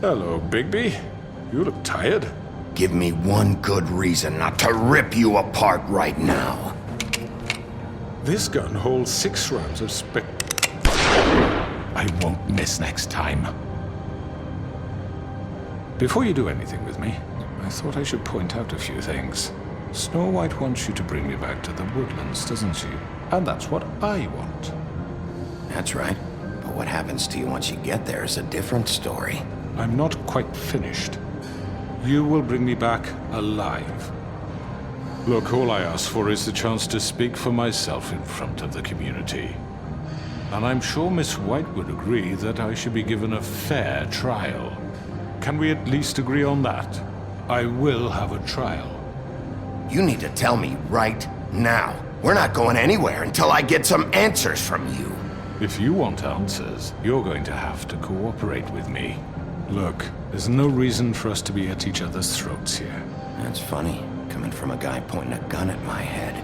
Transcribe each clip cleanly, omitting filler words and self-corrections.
Hello, Bigby. You look tired. Give me one good reason not to rip you apart right now. This gun holds 6 rounds of spec... I won't miss next time. Before you do anything with me, I thought I should point out a few things. Snow White wants you to bring me back to the woodlands, doesn't she? And that's what I want. That's right. But what happens to you once you get there is a different story. I'm not quite finished. You will bring me back alive. Look, all I ask for is the chance to speak for myself in front of the community. And I'm sure Miss White would agree that I should be given a fair trial. Can we at least agree on that? I will have a trial. You need to tell me right now. We're not going anywhere until I get some answers from you. If you want answers, you're going to have to cooperate with me. Look, there's no reason for us to be at each other's throats here. That's funny, coming from a guy pointing a gun at my head.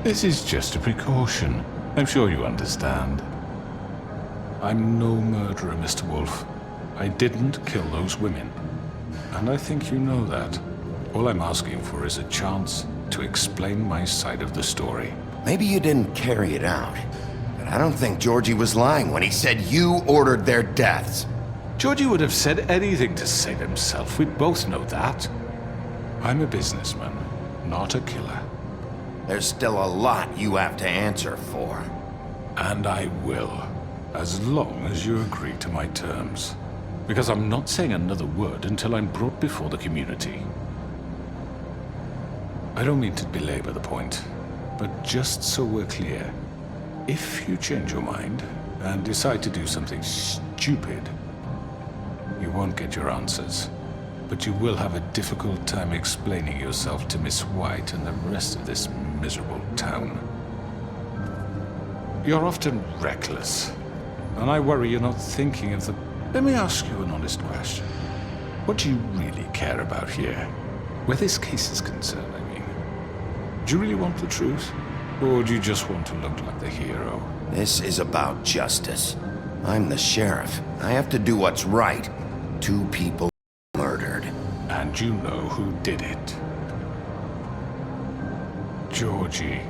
This is just a precaution. I'm sure you understand. I'm no murderer, Mr. Wolf. I didn't kill those women. And I think you know that. All I'm asking for is a chance to explain my side of the story. Maybe you didn't carry it out, but I don't think Georgie was lying when he said you ordered their deaths. Georgie would have said anything to save himself. We both know that. I'm a businessman, not a killer. There's still a lot you have to answer for. And I will, as long as you agree to my terms. Because I'm not saying another word until I'm brought before the community. I don't mean to belabor the point, but just so we're clear, if you change your mind and decide to do something stupid, you won't get your answers, but you will have a difficult time explaining yourself to Miss White and the rest of this miserable town. You're often reckless, and I worry you're not thinking of the... Let me ask you an honest question. What do you really care about here? Where this case is concerned, I mean. Do you really want the truth? Or do you just want to look like the hero? This is about justice. I'm the sheriff. I have to do what's right. 2 people murdered. And you know who did it. Georgie.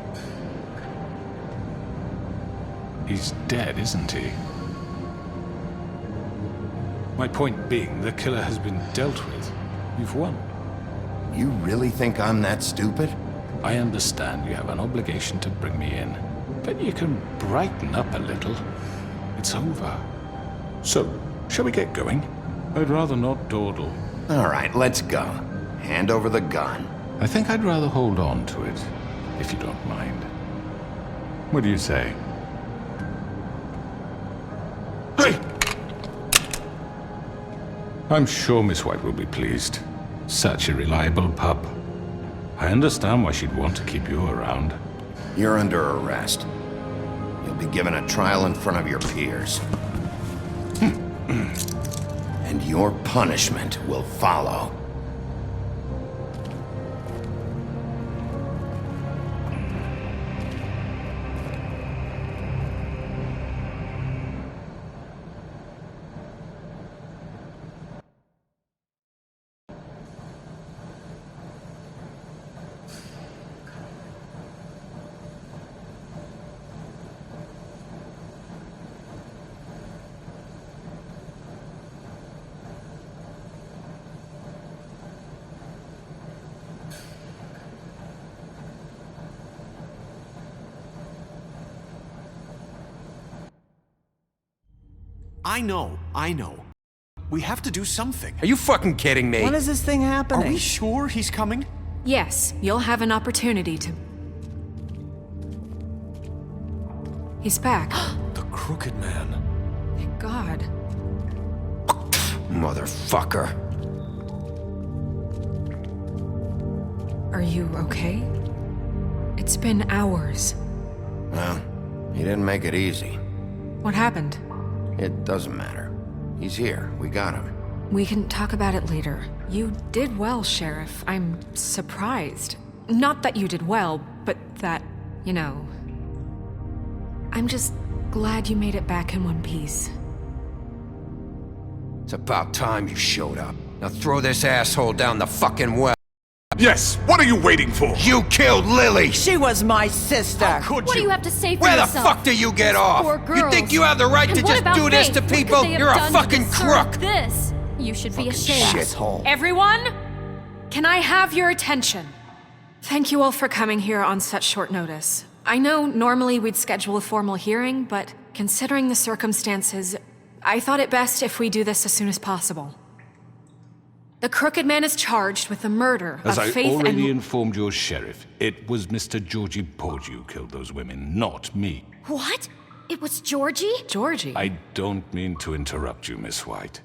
He's dead, isn't he? My point being, the killer has been dealt with. You've won. You really think I'm that stupid? I understand you have an obligation to bring me in, but you can brighten up a little. It's over. So, shall we get going? I'd rather not dawdle. All right, let's go. Hand over the gun. I think I'd rather hold on to it, if you don't mind. What do you say? Hey! I'm sure Miss White will be pleased. Such a reliable pup. I understand why she'd want to keep you around. You're under arrest. You'll be given a trial in front of your peers. And your punishment will follow. I know. We have to do something. Are you fucking kidding me? When is this thing Are happening? we sure he's coming? Yes, you'll have an opportunity to... He's back. The Crooked Man. Thank God. Motherfucker. Are you okay? It's been hours. Well, he didn't make it easy. What happened? It doesn't matter. He's here. We got him. We can talk about it later. You did well, Sheriff. I'm surprised. Not that you did well, but that, you know... I'm just glad you made it back in one piece. It's about time you showed up. Now throw this asshole down the fucking well. Yes, what are you waiting for? You killed Lily! She was my sister. Could What do you? you have to say for Where the yourself? fuck do you get Those off? poor You think girls. you have the right And to what just about do this Faith? to What could people? they have You're a done to fucking deserve crook! This. You should be ashamed. Shithole. Everyone, can I have your attention? Thank you all for coming here on such short notice. I know normally we'd schedule a formal hearing, but considering the circumstances, I thought it best if we do this as soon as possible. The Crooked Man is charged with the murder As of I Faith already and... informed your sheriff, it was Mr. Georgie Porge who killed those women, not me. What? It was Georgie? Georgie. I don't mean to interrupt you, Miss White.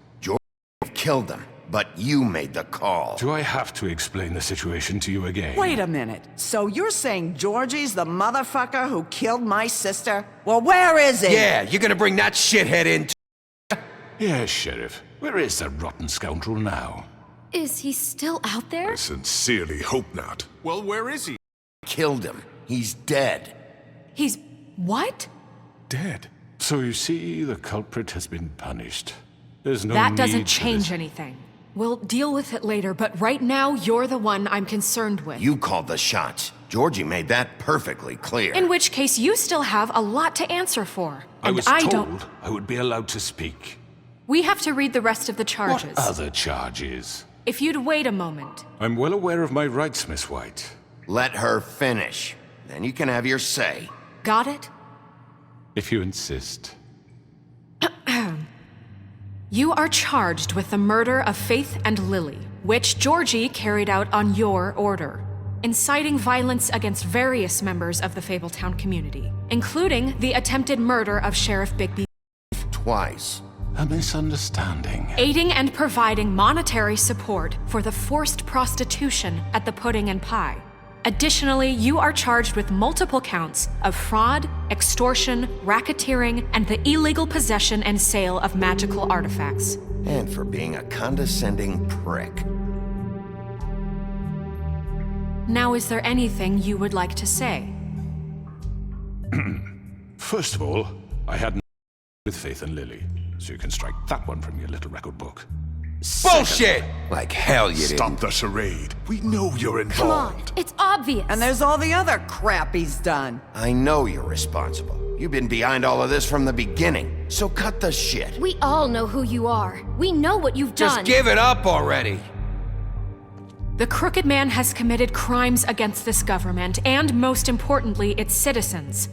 Killed them, but you made the call. Do I have to explain the situation to you again? Wait a minute. So you're saying Georgie's the motherfucker who killed my sister? Well, where is he? Yeah, you're gonna bring that shithead in Yes, Sheriff. Where is that rotten scoundrel now? Is he still out there? I sincerely hope not. Well, where is he? Killed him. He's dead. He's... what? Dead. So you see, the culprit has been punished. There's no That need doesn't for change this. anything. We'll deal with it later, but right now, you're the one I'm concerned with. You called the shots. Georgie made that perfectly clear. In which case, you still have a lot to answer for. I And was don't... told I would be allowed to speak. We have to read the rest of the charges. What other charges? If you'd wait a moment. I'm well aware of my rights, Miss White. Let her finish. Then you can have your say. Got it? If you insist. You are charged with the murder of Faith and Lily, which Georgie carried out on your order, inciting violence against various members of the Fabletown community, including the attempted murder of Sheriff Bigby, Twice. A misunderstanding. aiding and providing monetary support for the forced prostitution at the Pudding and Pie. Additionally, you are charged with multiple counts of fraud, extortion, racketeering, and the illegal possession and sale of magical artifacts. And for being a condescending prick. Now, is there anything you would like to say? First of all, I had with Faith and Lily, so you can strike that one from your little record book. Bullshit! Like hell you Stop didn't. the charade. We know you're Come on, involved. it's obvious. And there's all the other crap he's done. I know you're responsible. You've been behind all of this from the beginning. So cut the shit. We all know who you are. We know what you've Just done. give it up already. The Crooked Man has committed crimes against this government and, most importantly, its citizens.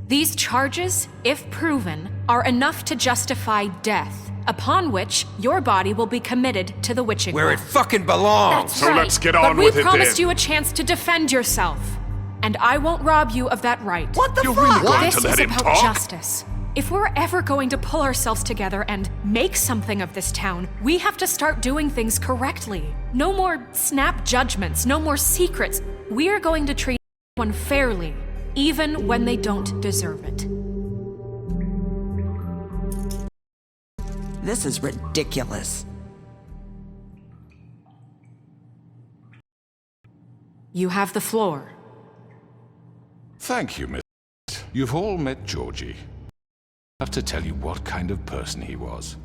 These charges, if proven, are enough to justify death, upon which your body will be committed to the witching Where it well. fucking belongs. That's So right. let's get But on we with it promised then. you a chance to defend yourself, and I won't rob you of that right. What the You're fuck? really going This to is let him about talk? justice. If we're ever going to pull ourselves together and make something of this town, we have to start doing things correctly. No more snap judgments, no more secrets. We are going to treat everyone fairly, even when they don't deserve it. This is ridiculous. You have the floor. Thank you, Miss. You've all met Georgie. I have to tell you what kind of person he was.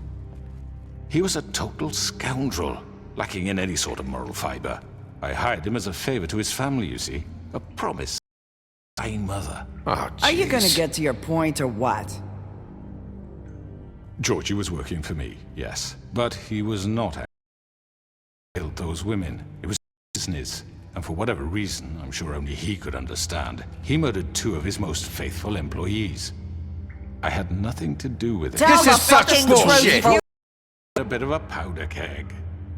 He was a total scoundrel, lacking in any sort of moral fiber. I hired him as a favor to his family, you see. A promise. My mother. Oh, Are you gonna jeez. get to your point or what? Georgie was working for me, yes. But he was not actually killed those women. It was business. And for whatever reason, I'm sure only he could understand, he murdered two of his most faithful employees. I had nothing to do with it. Tell This the is such fucking bullshit. truth. A bit of a powder keg.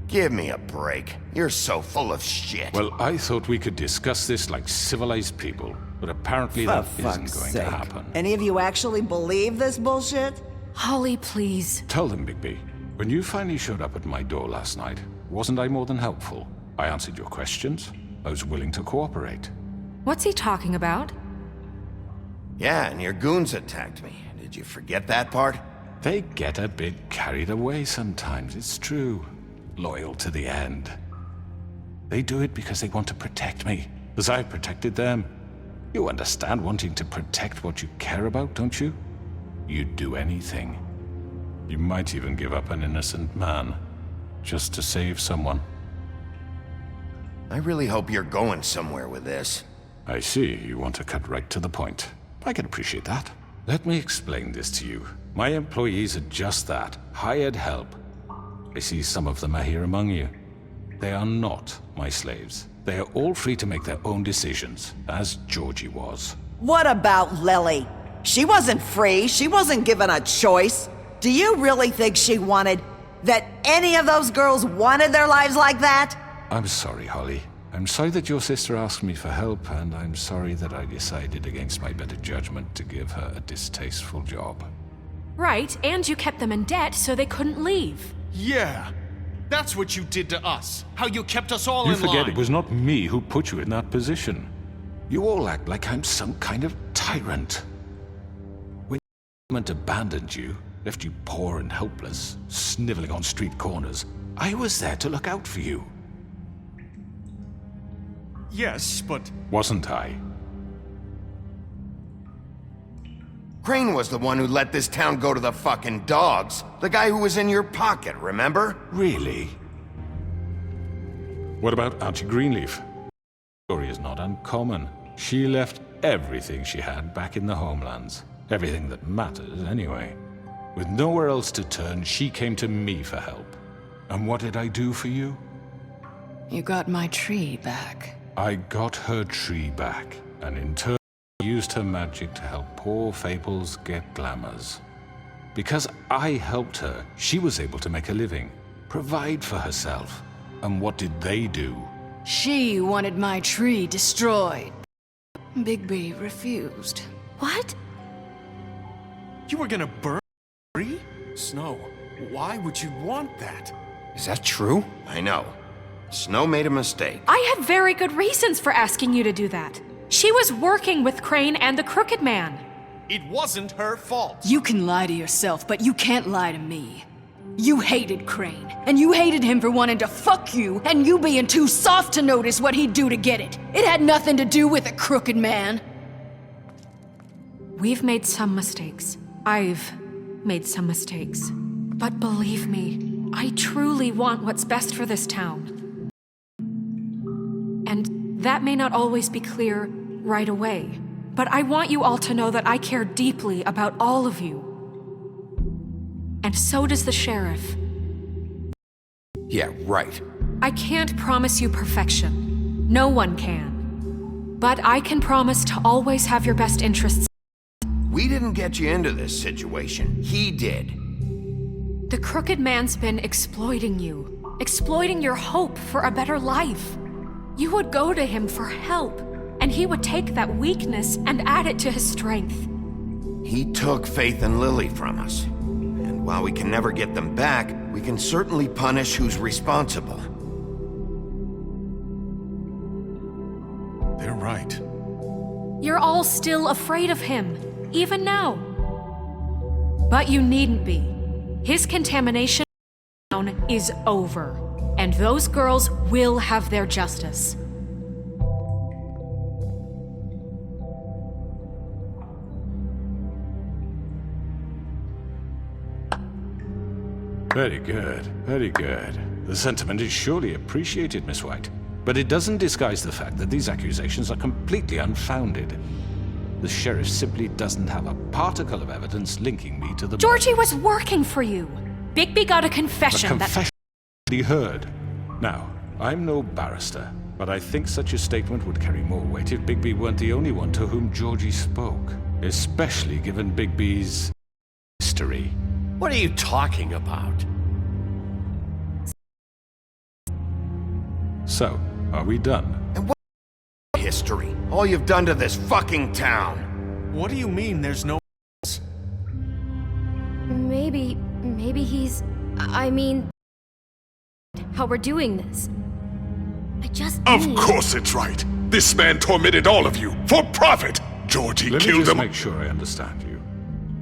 Give me a break. You're so full of shit. Well, I thought we could discuss this like civilized people, but apparently For that fuck's isn't going sake. to happen. Any of you actually believe this bullshit? Holly, please. Tell them, Bigby, when you finally showed up at my door last night, wasn't I more than helpful? I answered your questions. I was willing to cooperate. What's he talking about? Yeah, and your goons attacked me. Did you forget that part? They get a bit carried away sometimes, it's true. Loyal to the end. They do it because they want to protect me, as I protected them. You understand wanting to protect what you care about, don't you? You'd do anything. You might even give up an innocent man, just to save someone. I really hope you're going somewhere with this. I see, you want to cut right to the point. I can appreciate that. Let me explain this to you. My employees are just that, hired help. I see some of them are here among you. They are not my slaves. They are all free to make their own decisions, as Georgie was. What about Lily? She wasn't free. She wasn't given a choice. Do you really think she wanted... that any of those girls wanted their lives like that? I'm sorry, Holly. I'm sorry that your sister asked me for help, and I'm sorry that I decided against my better judgment to give her a distasteful job. Right, and you kept them in debt so they couldn't leave. Yeah. That's what you did to us. How you kept us all You in line. forget it was not me who put you in that position. You all act like I'm some kind of tyrant. When the government abandoned you, left you poor and helpless, sniveling on street corners, I was there to look out for you. Yes, but... Wasn't I? Crane was the one who let this town go to the fucking dogs. The guy who was in your pocket, remember? Really? What about Auntie Greenleaf? The story is not uncommon. She left everything she had back in the homelands. Everything that matters, anyway. With nowhere else to turn, she came to me for help. And what did I do for you? You got my tree back. I got her tree back, and in turn used her magic to help poor Fables get glamours. Because I helped her, she was able to make a living, provide for herself. And what did they do? She wanted my tree destroyed. Bigby refused. What? You were gonna burn the tree? Snow, why would you want that? Is that true? I know. Snow made a mistake. I had very good reasons for asking you to do that. She was working with Crane and the Crooked Man. It wasn't her fault. You can lie to yourself, but you can't lie to me. You hated Crane, and you hated him for wanting to fuck you, and you being too soft to notice what he'd do to get it. It had nothing to do with the Crooked Man. We've made some mistakes. I've made some mistakes. But believe me, I truly want what's best for this town. And that may not always be clear right away, but I want you all to know that I care deeply about all of you. And so does the sheriff. Yeah, right. I can't promise you perfection. No one can. But I can promise to always have your best interests. We didn't get you into this situation. He did. The Crooked Man's been exploiting you, exploiting your hope for a better life. You would go to him for help, and he would take that weakness and add it to his strength. He took Faith and Lily from us. And while we can never get them back, we can certainly punish who's responsible. They're right. You're all still afraid of him, even now. But you needn't be. His contamination is over, and those girls will have their justice. Very good, very good. The sentiment is surely appreciated, Miss White. But it doesn't disguise the fact that these accusations are completely unfounded. The sheriff simply doesn't have a particle of evidence linking me to the... Georgie was working for you. Bigby got a A confession confession he heard. Now, I'm no barrister, but I think such a statement would carry more weight if Bigby weren't the only one to whom Georgie spoke. Especially given Bigby's history. What are you talking about? So, are we done? History. All you've done to this fucking town. What do you mean there's no... Maybe he's... I mean... how we're doing this. I just Of need... course it's right. This man tormented all of you for profit. Georgie Let me killed just them. make sure I understand you.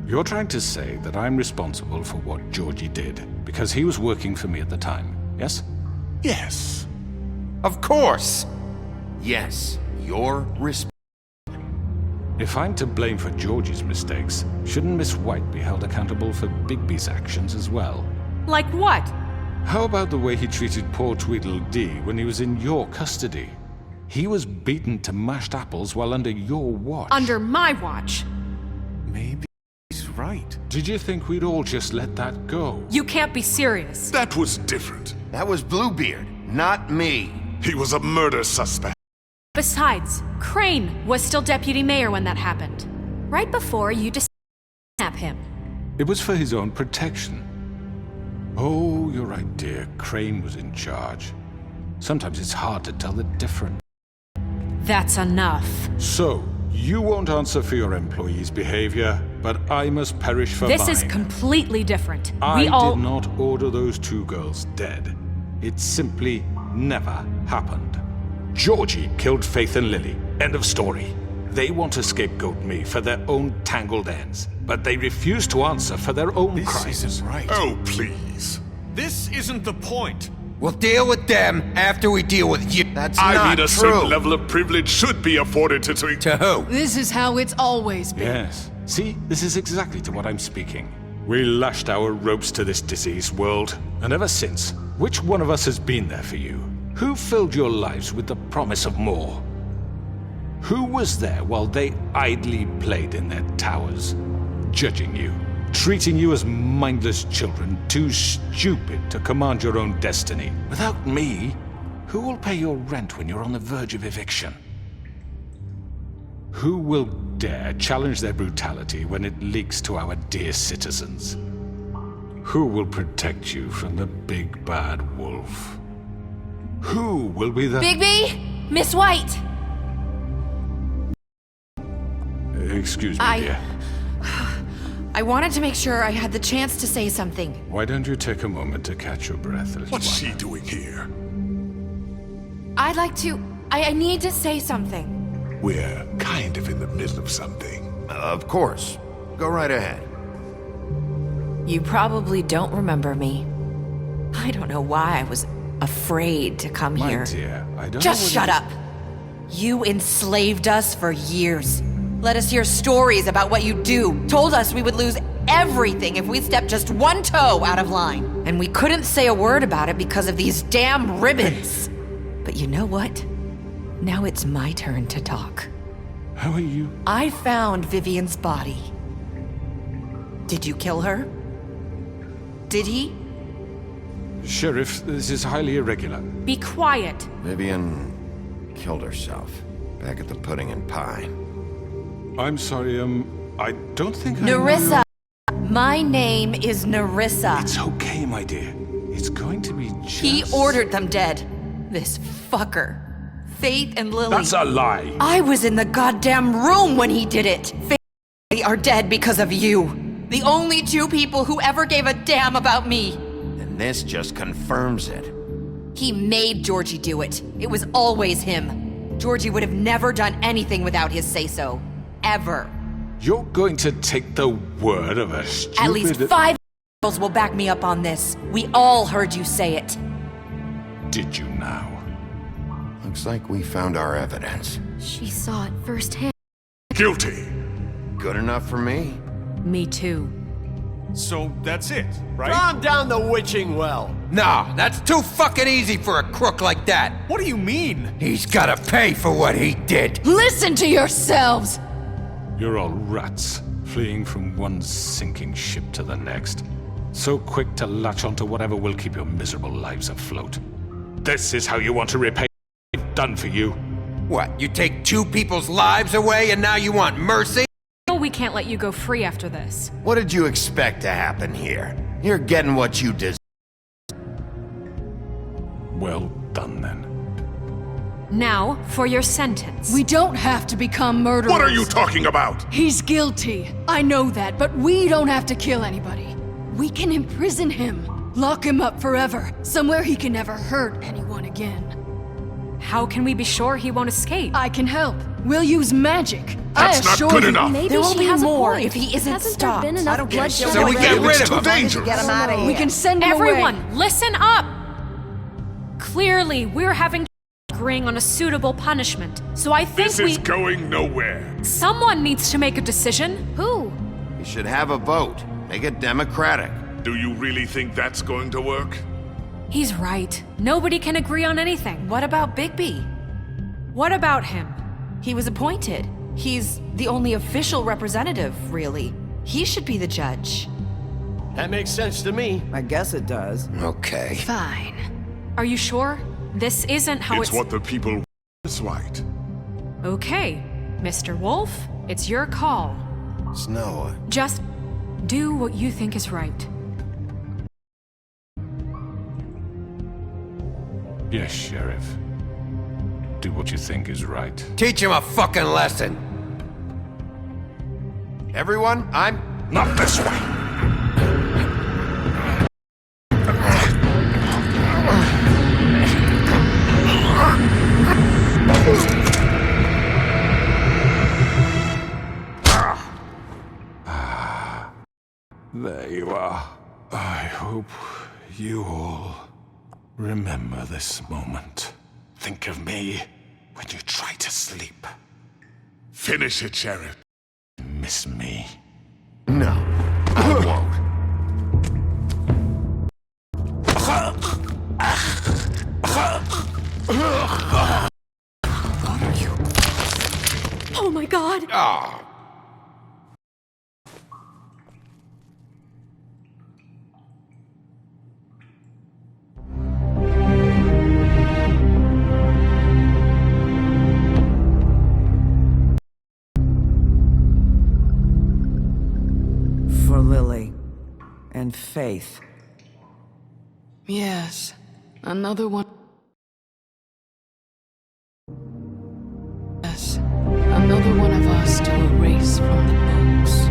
You're trying to say that I'm responsible for what Georgie did because he was working for me at the time, yes? Yes. Of course. Yes, you're responsible. If I'm to blame for Georgie's mistakes, shouldn't Miss White be held accountable for Bigby's actions as well? Like what? How about the way he treated poor Tweedledee when he was in your custody? He was beaten to mashed apples while under your watch. Under my watch. Maybe he's right. Did you think we'd all just let that go? You can't be serious. That was different. That was Bluebeard, not me. He was a murder suspect. Besides, Crane was still deputy mayor when that happened. Right before you decided to kidnap him. It was for his own protection. Oh, you're right, dear. Crane was in charge. Sometimes it's hard to tell the difference. That's enough. So, you won't answer for your employees' behavior, but I must perish for This mine. is completely different. I We all... did not order those two girls dead. It simply never happened. Georgie killed Faith and Lily. End of story. They want to scapegoat me for their own tangled ends, but they refuse to answer for their own This crimes. isn't right. Oh, please. This isn't the point. We'll deal with them after we deal with you. That's I not mean, a true. certain level of privilege should be afforded to... To who? This is how it's always been. Yes. See, this is exactly to what I'm speaking. We lashed our ropes to this diseased world, and ever since, which one of us has been there for you? Who filled your lives with the promise of more? Who was there while they idly played in their towers, judging you, treating you as mindless children, too stupid to command your own destiny? Without me, who will pay your rent when you're on the verge of eviction? Who will dare challenge their brutality when it leaks to our dear citizens? Who will protect you from the big bad wolf? Who will be the... Bigby? Miss White! Excuse me, dear. I wanted to make sure I had the chance to say something. Why don't you take a moment to catch your breath, little What's one? she doing here? I'd like to... I need to say something. We're kind of in the middle of something. Of course. Go right ahead. You probably don't remember me. I don't know why I was afraid to come My here. dear, I don't Just know shut up! You enslaved us for years. Let us hear stories about what you do. Told us we would lose everything if we stepped just one toe out of line. And we couldn't say a word about it because of these damn ribbons. But you know what? Now it's my turn to talk. How are you? I found Vivian's body. Did you kill her? Did he? Sheriff, this is highly irregular. Be quiet. Vivian killed herself back at the Pudding and Pie. I'm sorry, I don't think I Nerissa! My name is Nerissa. It's okay, my dear. It's going to be just... He ordered them dead. This fucker. Faith and Lily. That's a lie! I was in the goddamn room when he did it. Faith and Lily are dead because of you. The only two people who ever gave a damn about me. And this just confirms it. He made Georgie do it. It was always him. Georgie would have never done anything without his say-so. Ever. You're going to take the word of a stupid... At least 5 girls will back me up on this. We all heard you say it. Did you now? Looks like we found our evidence. She saw it firsthand. Guilty. Good enough for me? Me too. So that's it, right? Calm down the witching well. Nah, that's too fucking easy for a crook like that. What do you mean? He's gotta pay for what he did. Listen to yourselves! You're all rats, fleeing from one sinking ship to the next. So quick to latch onto whatever will keep your miserable lives afloat. This is how you want to repay what I've done for you. What, you take two people's lives away and now you want mercy? We can't let you go free after this. What did you expect to happen here? You're getting what you deserve. Well done, then. Now, for your sentence. We don't have to become murderers. What are you talking about? He's guilty. I know that, but we don't have to kill anybody. We can imprison him. Lock him up forever. Somewhere he can never hurt anyone again. How can we be sure he won't escape? I can help. We'll use magic. That's I not assure good you. enough. Maybe There will she be has more a point. if he isn't Hasn't stopped. there been I enough don't care. bloodshed So we already? get rid It's of too him. dangerous. Get him out of here. We can send him away. Everyone, listen up! Clearly, we're having agreeing on a suitable punishment. So I think This is going nowhere. Someone needs to make a decision. Who? You should have a vote. Make it democratic. Do you really think that's going to work? He's right. Nobody can agree on anything. What about Bigby? What about him? He was appointed. He's the only official representative, really. He should be the judge. That makes sense to me. I guess it does. Okay. Fine. Are you sure? This isn't how It's what the people is right. Okay, Mr. Wolf, it's your call. Snow, Just do what you think is right. Yes, Sheriff. Do what you think is right. Teach him a fucking lesson. everyone, I'm... Not this way. There you are. I hope you all remember this moment. Think of me when you try to sleep. Finish it, Sheriff. Miss me. No, I won't. Oh my god! Ah. For Lily and Faith. Yes. Another one. Yes. Another one of us to erase from the books.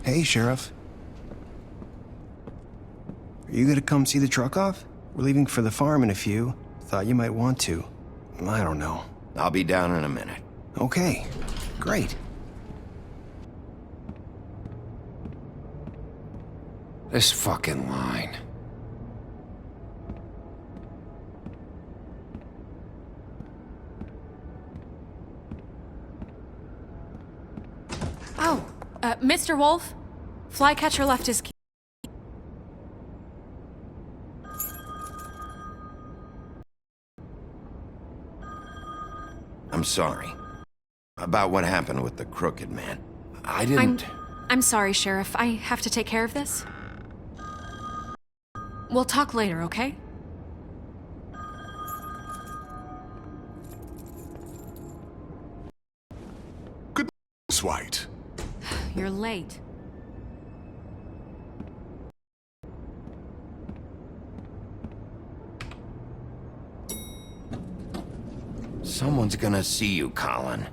Hey, Sheriff. Are you gonna come see the truck off? We're leaving for the farm in a few. Thought you might want to. I don't know. I'll be down in a minute. Okay, great. This fucking line. Oh, Mr. Wolf? Flycatcher left his key. I'm sorry. About what happened with the Crooked Man. I didn't... I'm sorry, Sheriff. I have to take care of this. We'll talk later, okay? It's right. You're late. Someone's gonna see you, Colin.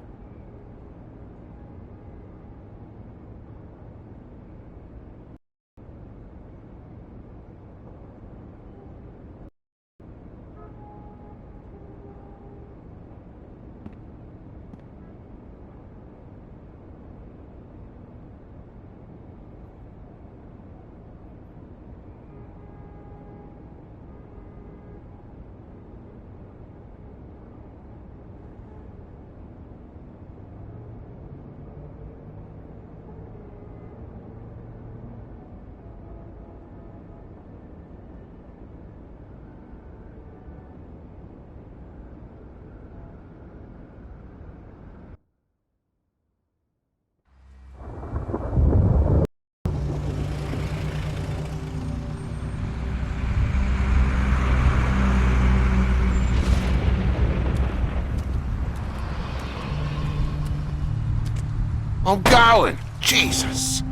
I'm going. Jesus.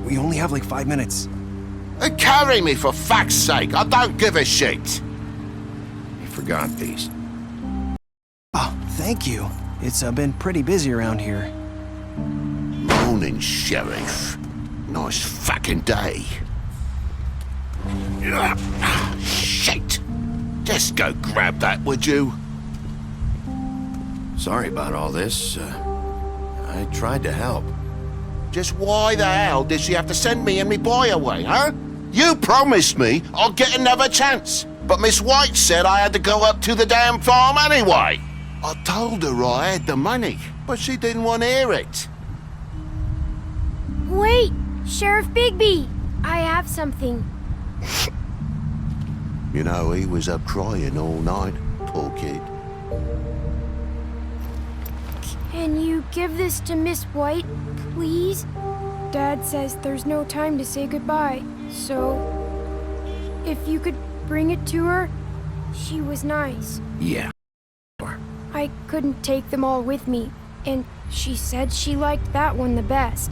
We only have like 5 minutes. Carry me for fuck's sake. I don't give a shit. I forgot these. Oh, thank you. It's been pretty busy around here. Morning, Sheriff. Nice fucking day. Shit. Just go grab that, would you? Sorry about all this. I tried to help. Just why the hell did she have to send me and me boy away, huh? You promised me I'd get another chance, but Miss White said I had to go up to the damn farm anyway. I told her I had the money, but she didn't want to hear it. Wait, Sheriff Bigby, I have something. You know, he was up crying all night, poor kid. Can you give this to Miss White, please? Dad says there's no time to say goodbye, so if you could bring it to her, she was nice. Yeah. I couldn't take them all with me, and she said she liked that one the best.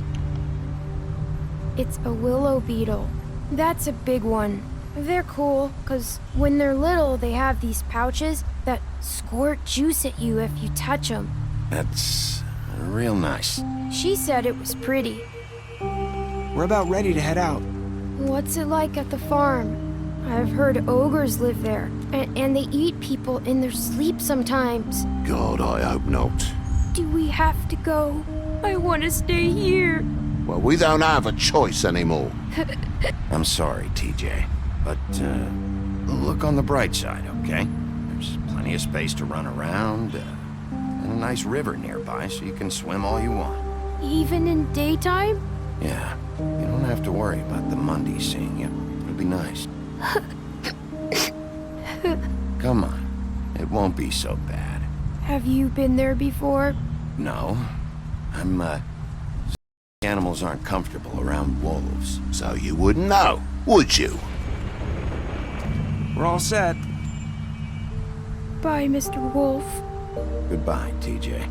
It's a willow beetle. That's a big one. They're cool, 'cause when they're little, they have these pouches that squirt juice at you if you touch them. That's real nice. She said it was pretty. We're about ready to head out. What's it like at the farm? I've heard ogres live there, and they eat people in their sleep sometimes. God, I hope not. Do we have to go? I want to stay here. Well, we don't have a choice anymore. I'm sorry, TJ. But, look on the bright side, okay? There's plenty of space to run around, and a nice river nearby so you can swim all you want. Even in daytime? Yeah, you don't have to worry about the Mundies seeing you. It'll be nice. Come on, it won't be so bad. Have you been there before? No, animals aren't comfortable around wolves. So you wouldn't know, would you? We're all set. Bye, Mr. Wolf. Goodbye, TJ.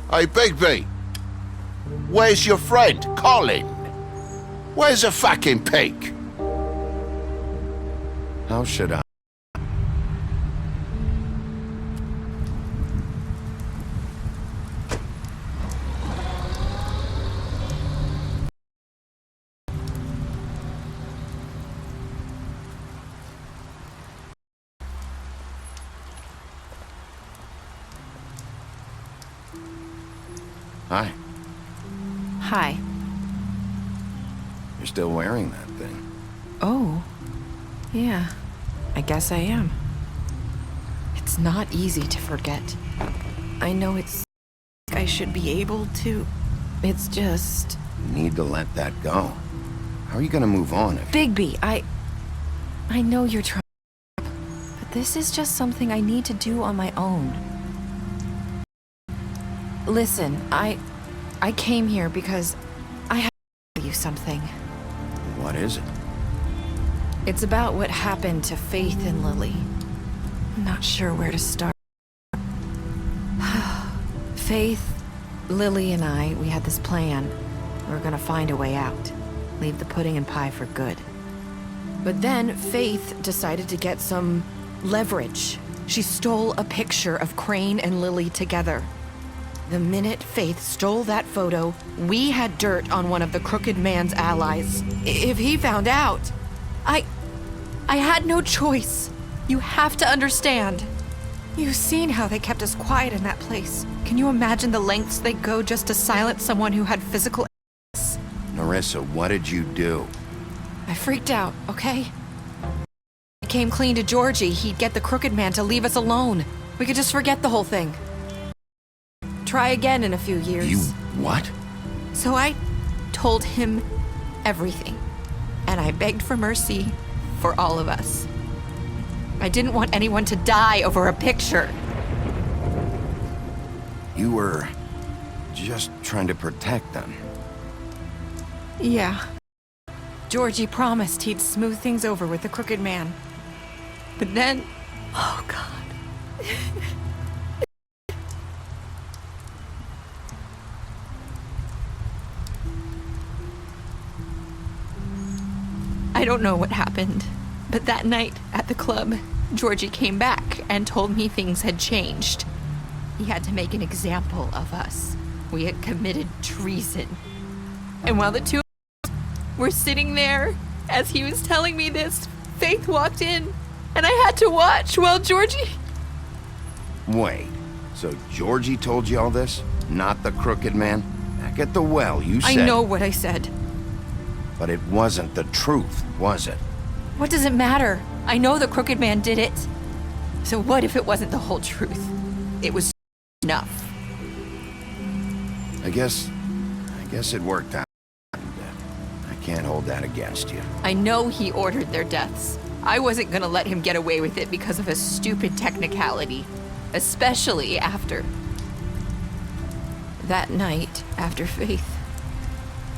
Hey, Bigby. Where's your friend, Colin? Where's the fucking pig? How should I? Hi. Hi. You're still wearing that thing. Oh. Yeah. I guess I am. It's not easy to forget. I know it's... I should be able to... It's just... You need to let that go. How are you gonna move on if... Bigby, I know you're trying... But this is just something I need to do on my own. Listen, I came here because I have to tell you something. What is it? It's about what happened to Faith and Lily. I'm not sure where to start. Faith, Lily, and I, we had this plan. We were gonna find a way out. Leave the pudding and pie for good. But then Faith decided to get some leverage. She stole a picture of Crane and Lily together. The minute Faith stole that photo, we had dirt on one of the Crooked Man's allies. If he found out, I had no choice. You have to understand. You've seen how they kept us quiet in that place. Can you imagine the lengths they go just to silence someone who had physical evidence? Nerissa, what did you do? I freaked out, okay? I came clean to Georgie. He'd get the Crooked Man to leave us alone. We could just forget the whole thing. Try again in a few years. You what? So I told him everything. And I begged for mercy for all of us. I didn't want anyone to die over a picture. You were just trying to protect them. Yeah. Georgie promised he'd smooth things over with the Crooked Man. But then... Oh, God. I don't know what happened, but that night at the club, Georgie came back and told me things had changed. He had to make an example of us. We had committed treason. And while the two of us were sitting there, as he was telling me this, Faith walked in, and I had to watch while Georgie... Wait, so Georgie told you all this? Not the Crooked Man? Back at the well, you said... I know what I said. But it wasn't the truth, was it? What does it matter? I know the Crooked Man did it. So what if it wasn't the whole truth? It was enough. I guess it worked out. I can't hold that against you. I know he ordered their deaths. I wasn't gonna let him get away with it because of a stupid technicality. Especially after... that night, after Faith.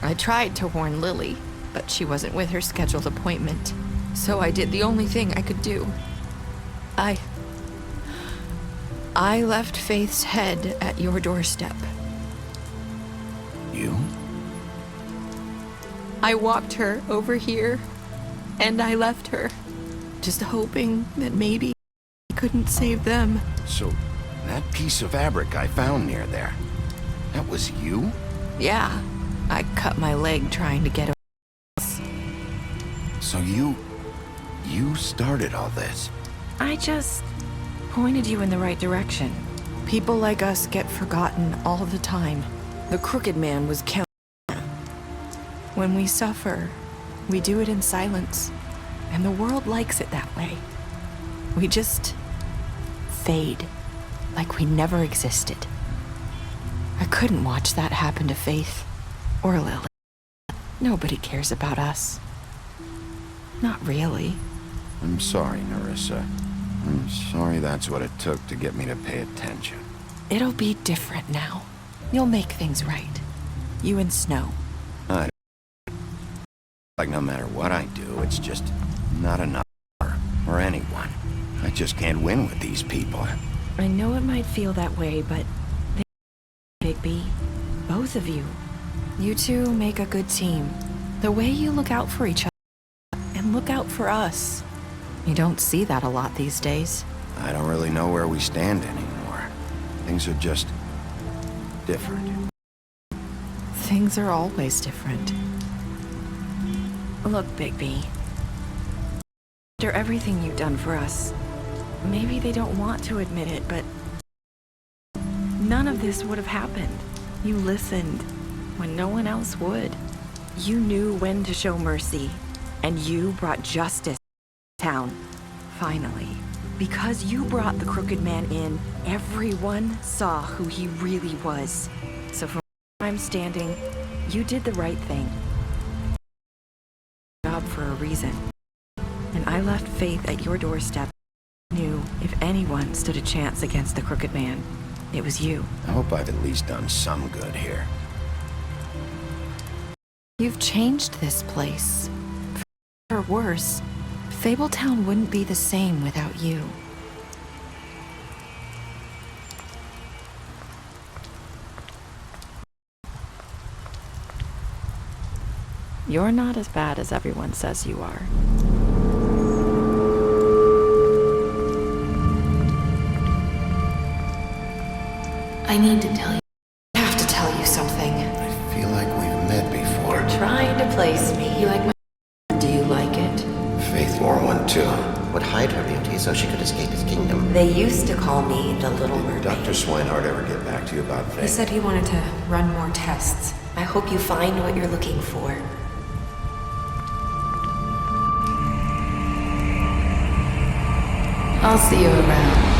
I tried to warn Lily, but she wasn't with her scheduled appointment. So I did the only thing I could do. I left Faith's head at your doorstep. You? I walked her over here, and I left her, just hoping that maybe I couldn't save them. So, that piece of fabric I found near there, that was you? Yeah, I cut my leg trying to get away. So you started all this? I just pointed you in the right direction. People like us get forgotten all the time. The Crooked Man was counting. When we suffer, we do it in silence, and the world likes it that way. We just fade, like we never existed. I couldn't watch that happen to Faith or Lily. Nobody cares about us. Not really. I'm sorry, Nerissa. I'm sorry that's what it took to get me to pay attention. It'll be different now. You'll make things right. You and Snow. Like no matter what I do, it's just not enough or anyone. I just can't win with these people. I know it might feel that way, but Bigby, both of you. You two make a good team. The way you look out for each other and look out for us. You don't see that a lot these days. I don't really know where we stand anymore. Things are just different. Things are always different. Look, Bigby. After everything you've done for us, maybe they don't want to admit it, but none of this would have happened. You listened when no one else would. You knew when to show mercy, and you brought justice to town. Finally. Because you brought the Crooked Man in, everyone saw who he really was. So from where I'm standing, you did the right thing. Job for a reason. And I left Faith at your doorstep. I knew if anyone stood a chance against the Crooked Man, it was you. I hope I've at least done some good here. You've changed this place. For worse, Fabletown wouldn't be the same without you. You're not as bad as everyone says you are. I need to tell you. I have to tell you something. I feel like we've met before. You're trying to place me. You like my... Do you like it? Faith wore one too. Would hide her beauty so she could escape his kingdom. They used to call me the Little Mermaid. Did Dr. Swinehart ever get back to you about Faith? He said he wanted to run more tests. I hope you find what you're looking for. I'll see you around.